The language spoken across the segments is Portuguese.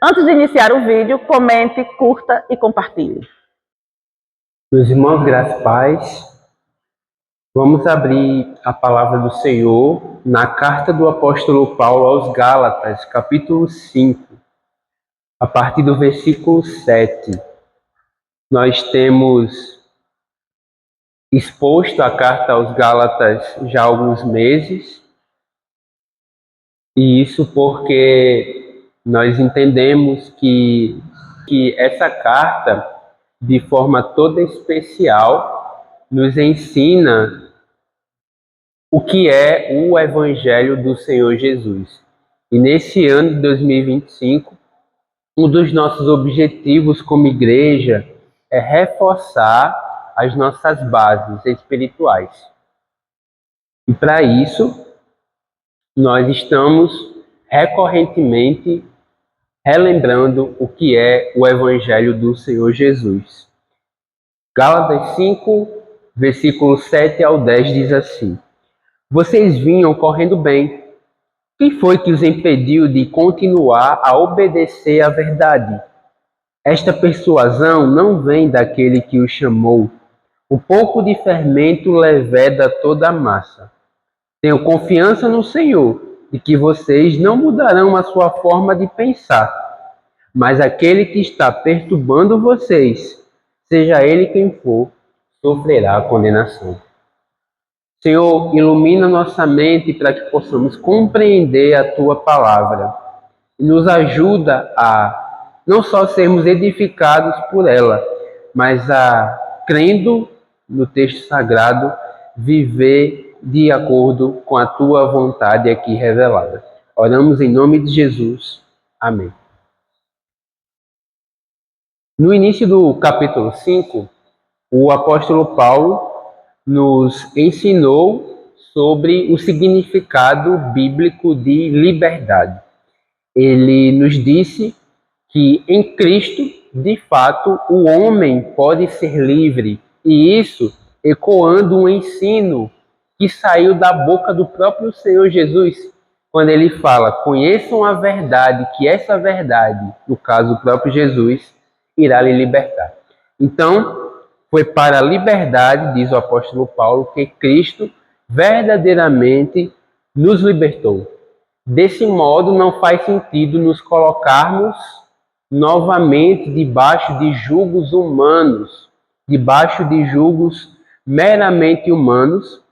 Antes de iniciar o vídeo, comente, curta e compartilhe. Meus irmãos, graças e paz, vamos abrir a palavra do Senhor na carta do apóstolo Paulo aos Gálatas, capítulo 5, a partir do versículo 7. Nós temos exposto a carta aos Gálatas já há alguns meses, e isso porque nós entendemos que essa carta, de forma toda especial, nos ensina o que é o Evangelho do Senhor Jesus. E nesse ano de 2025, um dos nossos objetivos como igreja é reforçar as nossas bases espirituais. E para isso, nós estamos recorrentemente relembrando o que é o Evangelho do Senhor Jesus. Gálatas 5, versículos 7 ao 10 diz assim: Vocês vinham correndo bem. Quem foi que os impediu de continuar a obedecer à verdade? Esta persuasão não vem daquele que os chamou. Um pouco de fermento leveda toda a massa. Tenho confiança no Senhor, de que vocês não mudarão a sua forma de pensar. Mas aquele que está perturbando vocês, seja ele quem for, sofrerá a condenação. Senhor, ilumina nossa mente para que possamos compreender a Tua palavra e nos ajuda a não só sermos edificados por ela, mas a, crendo no texto sagrado, viver de acordo com a Tua vontade aqui revelada. Oramos em nome de Jesus. Amém. No início do capítulo 5, o apóstolo Paulo nos ensinou sobre o significado bíblico de liberdade. Ele nos disse que em Cristo, de fato, o homem pode ser livre, e isso ecoando um ensino que saiu da boca do próprio Senhor Jesus, quando ele fala: conheçam a verdade, que essa verdade, no caso o próprio Jesus, irá lhe libertar. Então, foi para a liberdade, diz o apóstolo Paulo, que Cristo verdadeiramente nos libertou. Desse modo, não faz sentido nos colocarmos novamente debaixo de julgos humanos, debaixo de julgos meramente humanos,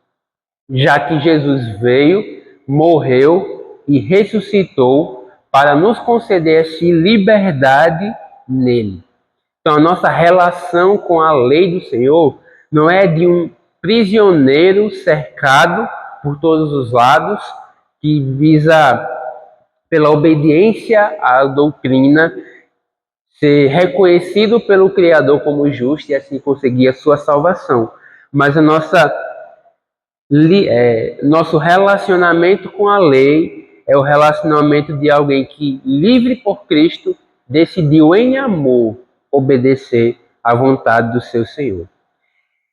já que Jesus veio, morreu e ressuscitou para nos conceder assim liberdade nele. Então, a nossa relação com a lei do Senhor não é de um prisioneiro cercado por todos os lados, que visa, pela obediência à doutrina, ser reconhecido pelo Criador como justo e assim conseguir a sua salvação. Mas nosso relacionamento com a lei é o relacionamento de alguém que, livre por Cristo, decidiu em amor obedecer à vontade do seu Senhor.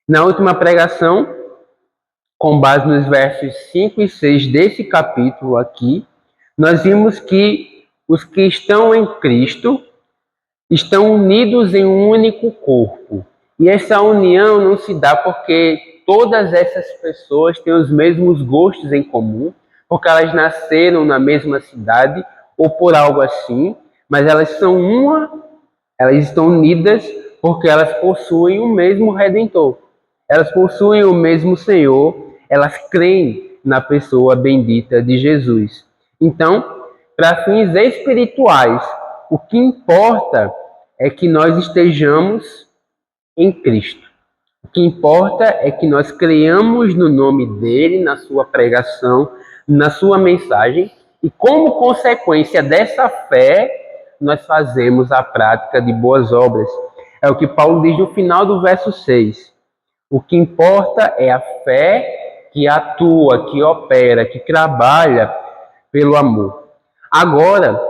Na última pregação, com base nos versos 5 e 6 desse capítulo aqui, nós vimos que os que estão em Cristo estão unidos em um único corpo. E essa união não se dá porque todas essas pessoas têm os mesmos gostos em comum, porque elas nasceram na mesma cidade ou por algo assim, mas elas são elas estão unidas porque elas possuem o mesmo Redentor. Elas possuem o mesmo Senhor, elas creem na pessoa bendita de Jesus. Então, para fins espirituais, o que importa é que nós estejamos em Cristo. O que importa é que nós creiamos no nome dele, na sua pregação, na sua mensagem, e como consequência dessa fé, nós fazemos a prática de boas obras. É o que Paulo diz no final do verso 6. O que importa é a fé que atua, que opera, que trabalha pelo amor. Agora,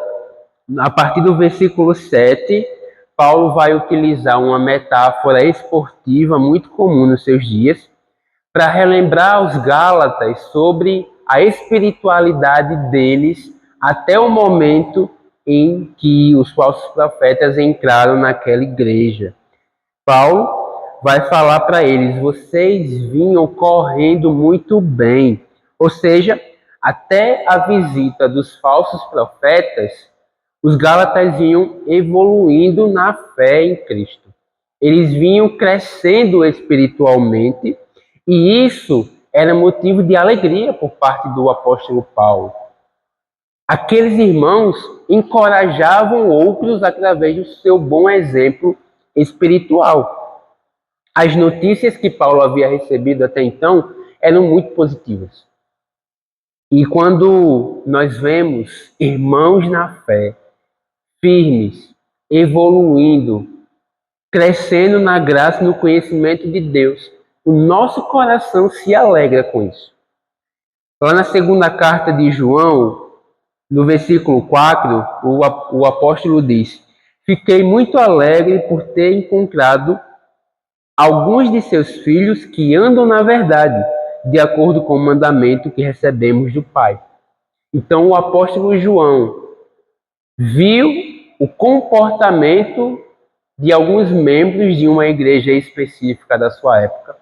a partir do versículo 7, Paulo vai utilizar uma metáfora esportiva muito comum nos seus dias para relembrar os Gálatas sobre a espiritualidade deles até o momento em que os falsos profetas entraram naquela igreja. Paulo vai falar para eles: vocês vinham correndo muito bem. Ou seja, até a visita dos falsos profetas, os gálatas vinham evoluindo na fé em Cristo. Eles vinham crescendo espiritualmente, e isso era motivo de alegria por parte do apóstolo Paulo. Aqueles irmãos encorajavam outros através do seu bom exemplo espiritual. As notícias que Paulo havia recebido até então eram muito positivas. E quando nós vemos irmãos na fé, firmes, evoluindo, crescendo na graça e no conhecimento de Deus, o nosso coração se alegra com isso. Lá na segunda carta de João, no versículo 4, o apóstolo diz: fiquei muito alegre por ter encontrado alguns de seus filhos que andam na verdade, de acordo com o mandamento que recebemos do Pai. Então o apóstolo João viu o comportamento de alguns membros de uma igreja específica da sua época,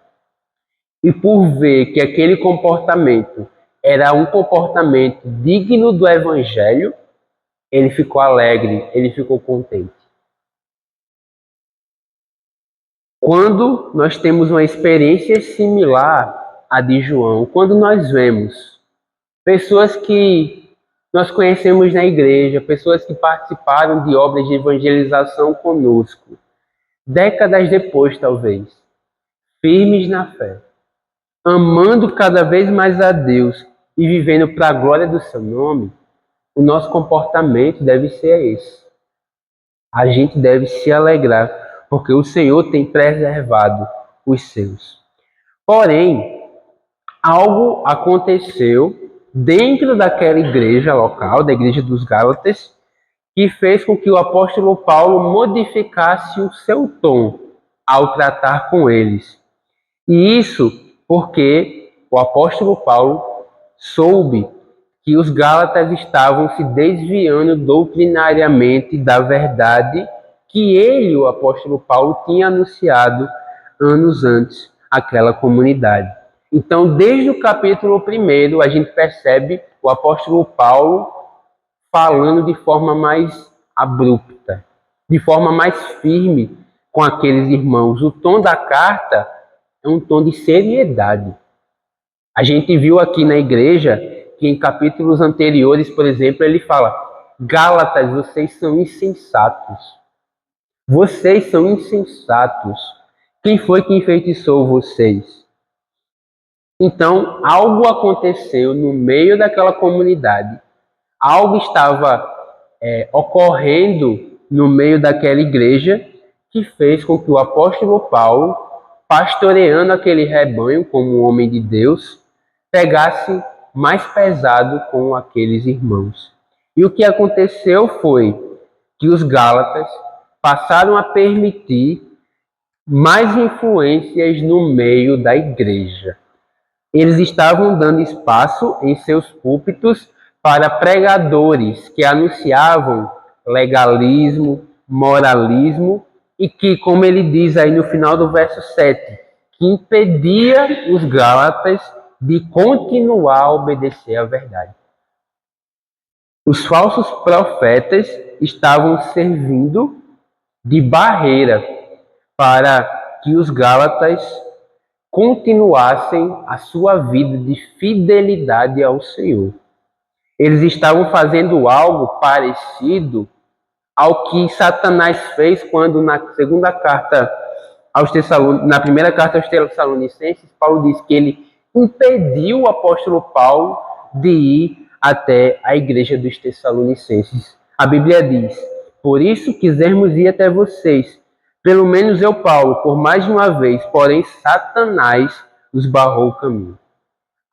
e por ver que aquele comportamento era um comportamento digno do evangelho, ele ficou alegre, ele ficou contente. Quando nós temos uma experiência similar à de João, quando nós vemos pessoas que nós conhecemos na igreja, pessoas que participaram de obras de evangelização conosco, décadas depois talvez, firmes na fé, amando cada vez mais a Deus e vivendo para a glória do seu nome, o nosso comportamento deve ser esse. A gente deve se alegrar, porque o Senhor tem preservado os seus. Porém, algo aconteceu dentro daquela igreja local, da igreja dos Gálatas, que fez com que o apóstolo Paulo modificasse o seu tom ao tratar com eles. E isso porque o apóstolo Paulo soube que os gálatas estavam se desviando doutrinariamente da verdade que ele, o apóstolo Paulo, tinha anunciado anos antes àquela comunidade. Então, desde o capítulo 1, a gente percebe o apóstolo Paulo falando de forma mais abrupta, de forma mais firme com aqueles irmãos. O tom da carta é um tom de seriedade. A gente viu aqui na igreja que em capítulos anteriores, por exemplo, ele fala: Gálatas, vocês são insensatos. Vocês são insensatos. Quem foi que enfeitiçou vocês? Então, algo aconteceu no meio daquela comunidade. Algo estava ocorrendo no meio daquela igreja que fez com que o apóstolo Paulo, pastoreando aquele rebanho como um homem de Deus, pegasse mais pesado com aqueles irmãos. E o que aconteceu foi que os gálatas passaram a permitir mais influências no meio da igreja. Eles estavam dando espaço em seus púlpitos para pregadores que anunciavam legalismo, moralismo e que, como ele diz aí no final do verso 7, que impedia os gálatas de continuar a obedecer à verdade. Os falsos profetas estavam servindo de barreira para que os gálatas continuassem a sua vida de fidelidade ao Senhor. Eles estavam fazendo algo parecido ao que Satanás fez quando na primeira carta aos Tessalonicenses, Paulo diz que ele impediu o apóstolo Paulo de ir até a igreja dos Tessalonicenses. A Bíblia diz: por isso quisermos ir até vocês, pelo menos eu, Paulo, por mais de uma vez, porém Satanás os barrou o caminho.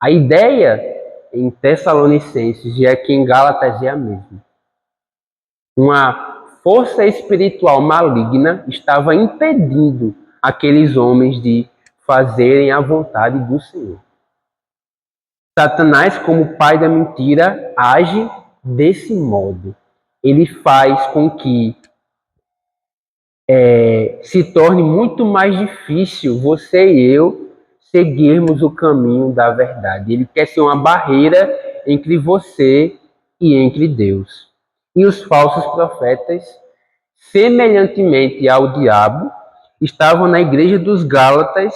A ideia em Tessalonicenses e aqui em Gálatas é a mesma. Uma força espiritual maligna estava impedindo aqueles homens de fazerem a vontade do Senhor. Satanás, como pai da mentira, age desse modo. ele faz com que se torne muito mais difícil você e eu seguirmos o caminho da verdade. Ele quer ser uma barreira entre você e entre Deus. E os falsos profetas, semelhantemente ao diabo, estavam na igreja dos Gálatas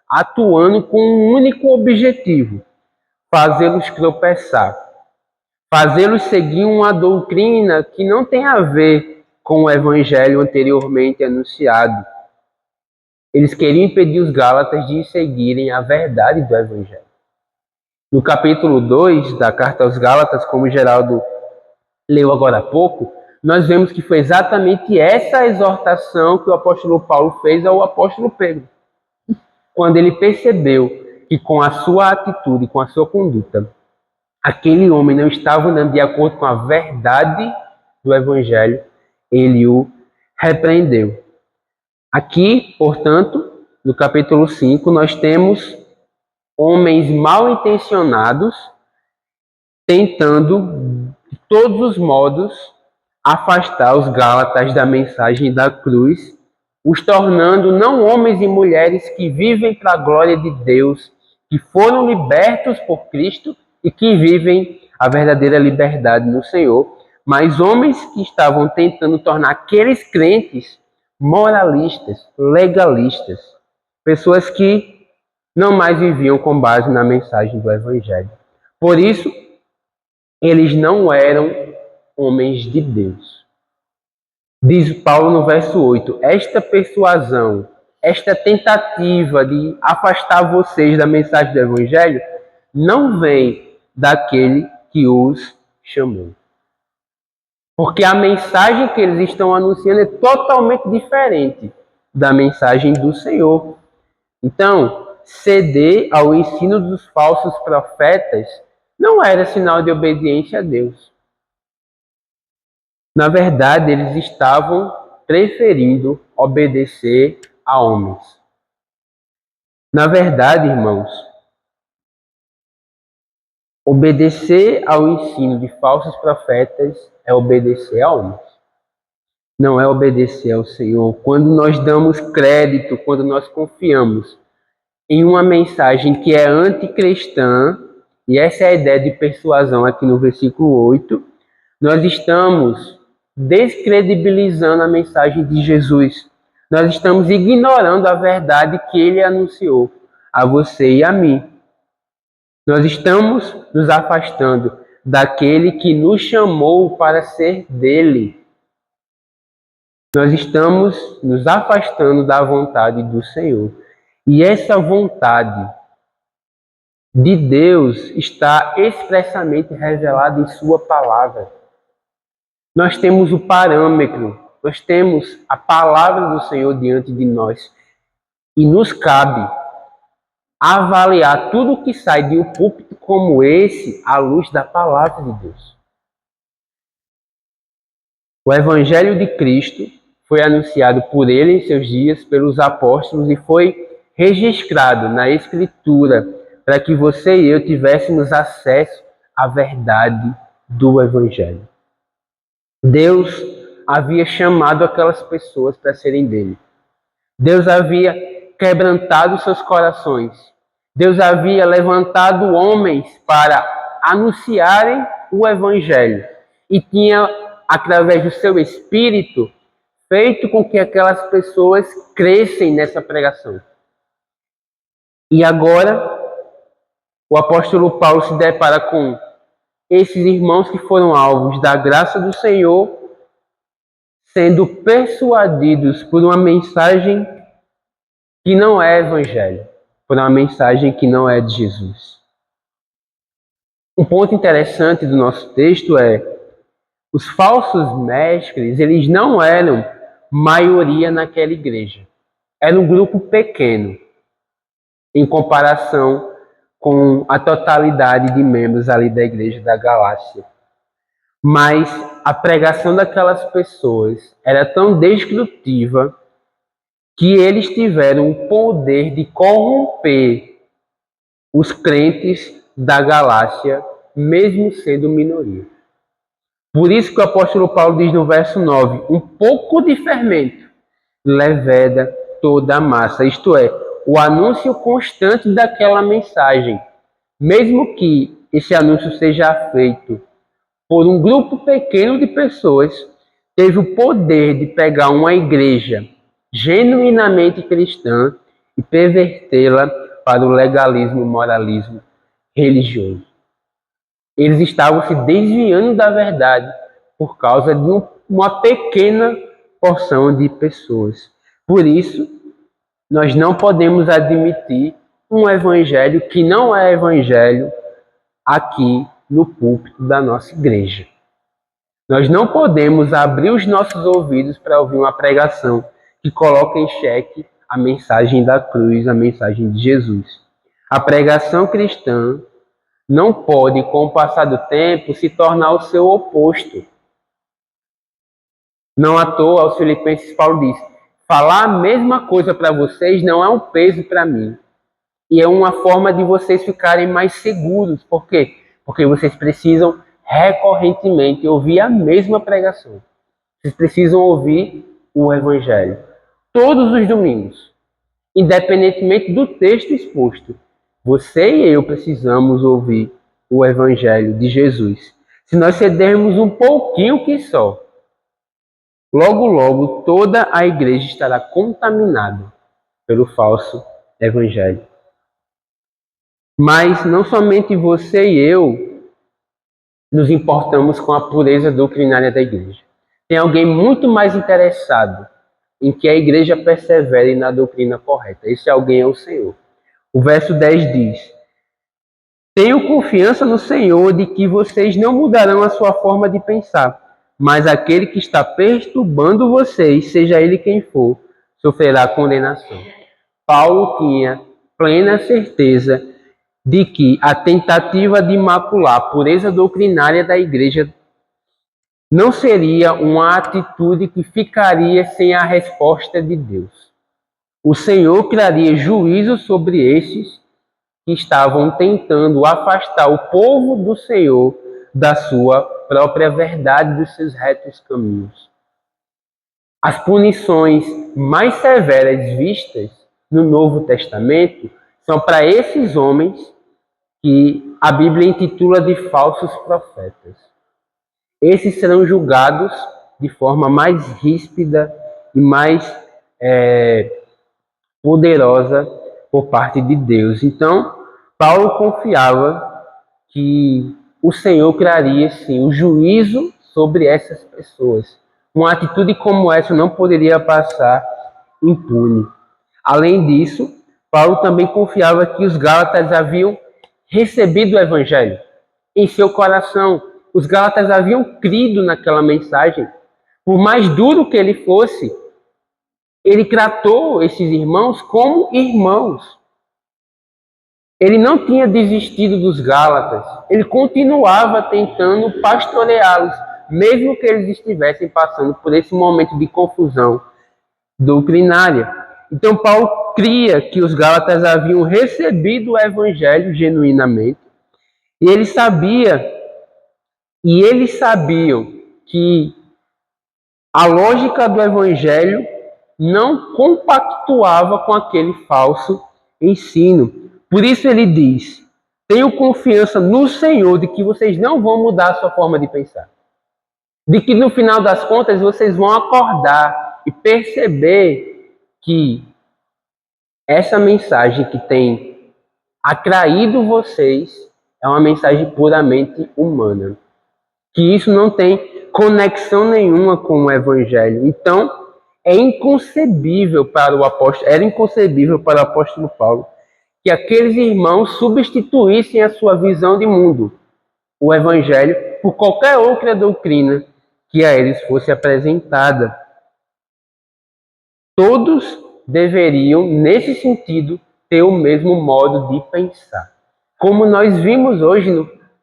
atuando com um único objetivo: fazê-los tropeçar, fazê-los seguir uma doutrina que não tem a ver com o evangelho anteriormente anunciado. Eles queriam impedir os Gálatas de seguirem a verdade do evangelho. No capítulo 2 da carta aos Gálatas, como Geraldo leu agora há pouco, nós vemos que foi exatamente essa exortação que o apóstolo Paulo fez ao apóstolo Pedro. Quando ele percebeu que com a sua atitude, com a sua conduta, aquele homem não estava andando de acordo com a verdade do evangelho, ele o repreendeu. Aqui, portanto, no capítulo 5, nós temos homens mal intencionados tentando, de todos os modos, afastar os Gálatas da mensagem da cruz, os tornando não homens e mulheres que vivem para a glória de Deus, que foram libertos por Cristo e que vivem a verdadeira liberdade no Senhor, mas homens que estavam tentando tornar aqueles crentes moralistas, legalistas, pessoas que não mais viviam com base na mensagem do Evangelho. Por isso, eles não eram homens de Deus. Diz Paulo no verso 8, esta persuasão, esta tentativa de afastar vocês da mensagem do Evangelho, não vem daquele que os chamou. Porque a mensagem que eles estão anunciando é totalmente diferente da mensagem do Senhor. Então, ceder ao ensino dos falsos profetas não era sinal de obediência a Deus. Na verdade, eles estavam preferindo obedecer a homens. Na verdade, irmãos, obedecer ao ensino de falsos profetas é obedecer a homens. Não é obedecer ao Senhor. Quando nós damos crédito, quando nós confiamos em uma mensagem que é anticristã, e essa é a ideia de persuasão aqui no versículo 8, nós estamos descredibilizando a mensagem de Jesus. Nós estamos ignorando a verdade que ele anunciou a você e a mim. Nós estamos nos afastando daquele que nos chamou para ser dele. Nós estamos nos afastando da vontade do Senhor. E essa vontade de Deus está expressamente revelada em sua palavra. Nós temos o parâmetro, nós temos a palavra do Senhor diante de nós. E nos cabe avaliar tudo que sai de um púlpito como esse à luz da palavra de Deus. O Evangelho de Cristo foi anunciado por ele em seus dias, pelos apóstolos, e foi registrado na Escritura para que você e eu tivéssemos acesso à verdade do Evangelho. Deus havia chamado aquelas pessoas para serem dele. Deus havia quebrantado seus corações. Deus havia levantado homens para anunciarem o Evangelho. E tinha, através do seu Espírito, feito com que aquelas pessoas crescem nessa pregação. E agora, o apóstolo Paulo se depara com esses irmãos que foram alvos da graça do Senhor, sendo persuadidos por uma mensagem que não é evangelho, por uma mensagem que não é de Jesus. Um ponto interessante do nosso texto é: os falsos mestres, eles não eram maioria naquela igreja. Era um grupo pequeno, em comparação com a totalidade de membros ali da igreja da Galácia. Mas a pregação daquelas pessoas era tão destrutiva que eles tiveram o poder de corromper os crentes da Galácia, mesmo sendo minoria. Por isso que o apóstolo Paulo diz no verso 9, um pouco de fermento leveda toda a massa. Isto é, o anúncio constante daquela mensagem, mesmo que esse anúncio seja feito por um grupo pequeno de pessoas, teve o poder de pegar uma igreja genuinamente cristã e pervertê-la para o legalismo e moralismo religioso. Eles estavam se desviando da verdade por causa de uma pequena porção de pessoas. Por isso, nós não podemos admitir um evangelho que não é evangelho aqui no púlpito da nossa igreja. Nós não podemos abrir os nossos ouvidos para ouvir uma pregação que coloca em xeque a mensagem da cruz, a mensagem de Jesus. A pregação cristã não pode, com o passar do tempo, se tornar o seu oposto. Não à toa, aos Filipenses, Paulo diz: falar a mesma coisa para vocês não é um peso para mim. E é uma forma de vocês ficarem mais seguros. Por quê? Porque vocês precisam recorrentemente ouvir a mesma pregação. Vocês precisam ouvir o Evangelho todos os domingos, independentemente do texto exposto. Você e eu precisamos ouvir o Evangelho de Jesus. Se nós cedermos um pouquinho que só, logo, logo, toda a igreja estará contaminada pelo falso Evangelho. Mas não somente você e eu nos importamos com a pureza doutrinária da igreja. Tem alguém muito mais interessado em que a igreja persevere na doutrina correta. Esse alguém é o Senhor. O verso 10 diz: tenho confiança no Senhor de que vocês não mudarão a sua forma de pensar, mas aquele que está perturbando vocês, seja ele quem for, sofrerá condenação. Paulo tinha plena certeza de que a tentativa de macular a pureza doutrinária da igreja não seria uma atitude que ficaria sem a resposta de Deus. O Senhor traria juízo sobre esses que estavam tentando afastar o povo do Senhor da sua própria verdade, dos seus retos caminhos. As punições mais severas vistas no Novo Testamento são para esses homens que a Bíblia intitula de falsos profetas. Esses serão julgados de forma mais ríspida e mais poderosa por parte de Deus. Então, Paulo confiava que o Senhor traria, sim, o juízo sobre essas pessoas. Uma atitude como essa não poderia passar impune. Além disso, Paulo também confiava que os Gálatas haviam recebido o Evangelho em seu coração. Os Gálatas haviam crido naquela mensagem. Por mais duro que ele fosse, ele tratou esses irmãos como irmãos. Ele não tinha desistido dos Gálatas. Ele continuava tentando pastoreá-los, mesmo que eles estivessem passando por esse momento de confusão doutrinária. Então, Paulo cria que os Gálatas haviam recebido o Evangelho genuinamente. E eles sabiam que a lógica do Evangelho não compactuava com aquele falso ensino. Por isso ele diz: tenho confiança no Senhor de que vocês não vão mudar a sua forma de pensar. De que no final das contas vocês vão acordar e perceber que essa mensagem que tem atraído vocês é uma mensagem puramente humana. Que isso não tem conexão nenhuma com o Evangelho. Então, era inconcebível para o apóstolo Paulo que aqueles irmãos substituíssem a sua visão de mundo, o Evangelho, por qualquer outra doutrina que a eles fosse apresentada. Todos deveriam, nesse sentido, ter o mesmo modo de pensar. Como nós vimos hoje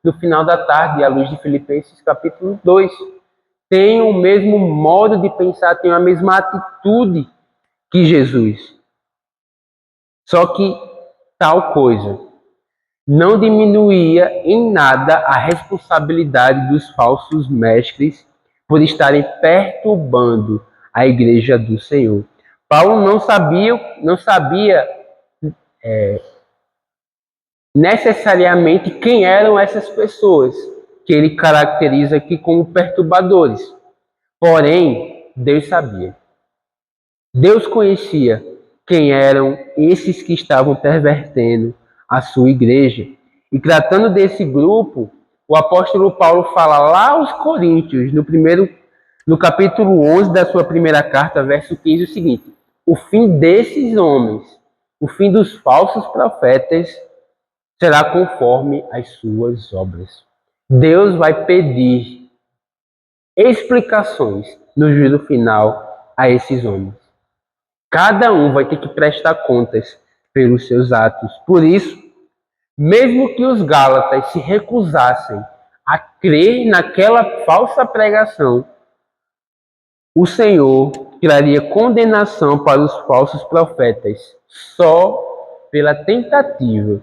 no final da tarde, à luz de Filipenses capítulo 2. Tenham o mesmo modo de pensar, tenham a mesma atitude que Jesus. Só que tal coisa não diminuía em nada a responsabilidade dos falsos mestres por estarem perturbando a igreja do Senhor. Paulo não sabia necessariamente quem eram essas pessoas que ele caracteriza aqui como perturbadores. Porém, Deus sabia. Deus conhecia quem eram esses que estavam pervertendo a sua igreja. E tratando desse grupo, o apóstolo Paulo fala lá aos Coríntios, no capítulo 11 da sua primeira carta, verso 15, o seguinte: o fim desses homens, o fim dos falsos profetas, será conforme as suas obras. Deus vai pedir explicações no juízo final a esses homens. Cada um vai ter que prestar contas pelos seus atos. Por isso, mesmo que os Gálatas se recusassem a crer naquela falsa pregação, o Senhor traria condenação para os falsos profetas só pela tentativa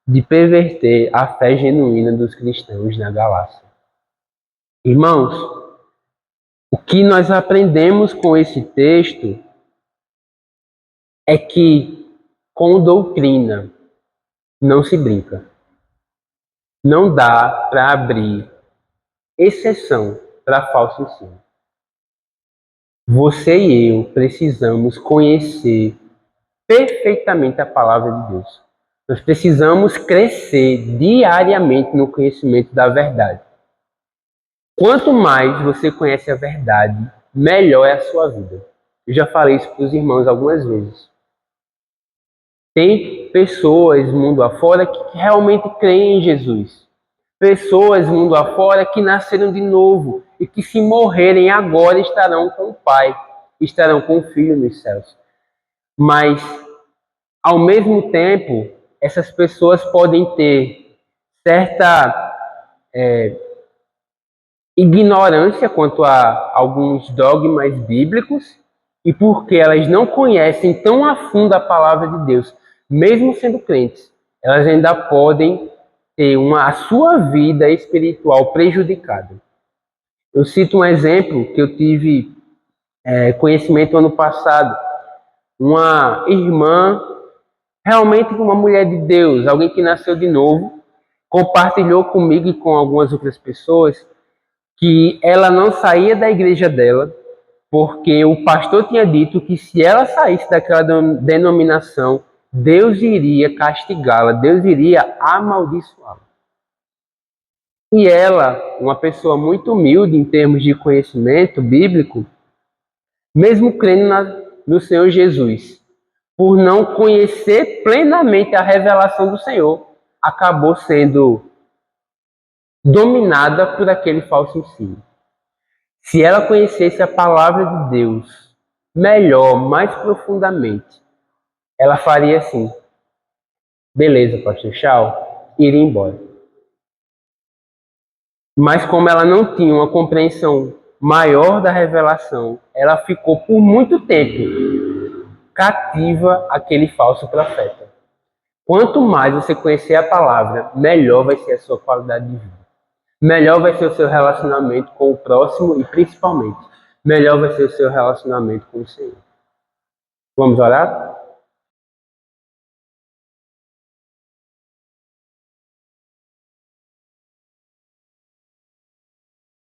de perverter a fé genuína dos cristãos na Galácia. Irmãos, o que nós aprendemos com esse texto é que com doutrina não se brinca. Não dá para abrir exceção para falso ensino. Você e eu precisamos conhecer perfeitamente a palavra de Deus. Nós precisamos crescer diariamente no conhecimento da verdade. Quanto mais você conhece a verdade, melhor é a sua vida. Eu já falei isso para os irmãos algumas vezes. Tem pessoas mundo afora que realmente creem em Jesus. Pessoas mundo afora que nasceram de novo e que, se morrerem agora, estarão com o Pai, estarão com o Filho nos céus. Mas, ao mesmo tempo, essas pessoas podem ter certa ignorância quanto a alguns dogmas bíblicos, e porque elas não conhecem tão a fundo a palavra de Deus, mesmo sendo crentes, elas ainda podem ter a sua vida espiritual prejudicada. Eu cito um exemplo que eu tive conhecimento ano passado. Uma irmã, realmente uma mulher de Deus, alguém que nasceu de novo, compartilhou comigo e com algumas outras pessoas que ela não saía da igreja dela porque o pastor tinha dito que, se ela saísse daquela denominação, Deus iria castigá-la, Deus iria amaldiçoá-la. E ela, uma pessoa muito humilde em termos de conhecimento bíblico, mesmo crendo no Senhor Jesus, por não conhecer plenamente a revelação do Senhor, acabou sendo dominada por aquele falso ensino. Se ela conhecesse a palavra de Deus melhor, mais profundamente, ela faria assim: beleza, pastor, tchau, iria embora. Mas como ela não tinha uma compreensão maior da revelação, ela ficou por muito tempo cativa àquele falso profeta. Quanto mais você conhecer a palavra, melhor vai ser a sua qualidade de vida. Melhor vai ser o seu relacionamento com o próximo e, principalmente, melhor vai ser o seu relacionamento com o Senhor. Vamos orar?